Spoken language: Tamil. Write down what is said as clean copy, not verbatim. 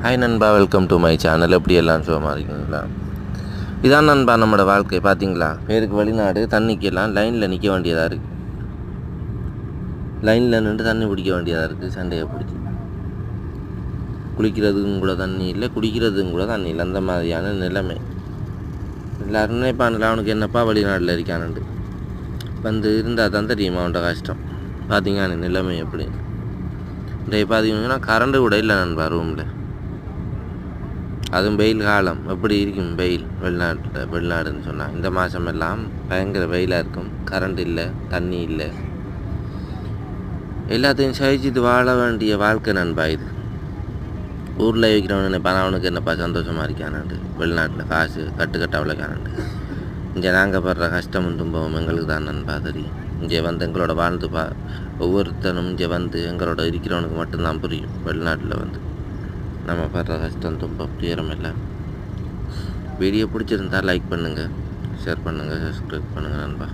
ஹாய் நண்பா, வெல்கம் டு மை சேனல். எப்படி எல்லாம் சுகமாக இருக்கீங்களா? இதான் நண்பா நம்மளோட வாழ்க்கை. பார்த்தீங்களா, பேருக்கு வெளிநாடு, தண்ணிக்கெல்லாம் லைனில் நிற்க வேண்டியதாக இருக்குது. லைனில் நின்று தண்ணி பிடிக்க வேண்டியதாக இருக்குது. சண்டையை பிடிச்சி குளிக்கிறதுக்கும் கூட தண்ணி இல்லை, குடிக்கிறதுக்கும் கூட தண்ணி இல்லை. அந்த மாதிரியான நிலைமை. எல்லோரும் நினைப்பான்ல, அவனுக்கு என்னப்பா வெளிநாட்டில் இருக்கானுண்டு. வந்து இருந்தால் தான் தெரியுமா அவன்கிட்ட கஷ்டம். பார்த்தீங்கன்னா நிலைமை எப்படி இன்றைய பார்த்தீங்கன்னா கரண்டு கூட இல்லை நண்பா ரூமில். அதுவும் வெயில் காலம் எப்படி இருக்கும். வெயில் வெளிநாடுன்னு சொன்னால் இந்த மாதம் எல்லாம் பயங்கர வெயிலாக இருக்கும். கரண்ட் இல்லை, தண்ணி இல்லை, எல்லாத்தையும் சகிச்சுட்டு வாழ வேண்டிய வாழ்க்கை நண்பா இது. ஊரில் வைக்கிறவன் நினைப்பான் அவனுக்கு என்னப்பா சந்தோஷமாக இருக்கானாண்டு. வெளிநாட்டில் காசு கட்டுக்கட்ட உழைக்கானாண்டு. இங்கே நாங்கள் படுற கஷ்டமும் துன்பமும் எங்களுக்கு தான் நண்பா தெரியும். இங்கே வந்து எங்களோட வாழ்ந்து ஒவ்வொருத்தனும் இங்கே வந்து எங்களோட இருக்கிறவனுக்கு மட்டும்தான் புரியும். வெளிநாட்டில் வந்து நம்ம படுற கஷ்டம் துன்பம் துயரம் எல்லாம். வீடியோ பிடிச்சிருந்தா லைக் பண்ணுங்கள், ஷேர் பண்ணுங்கள், சப்ஸ்கிரைப் பண்ணுங்கள் நண்பா.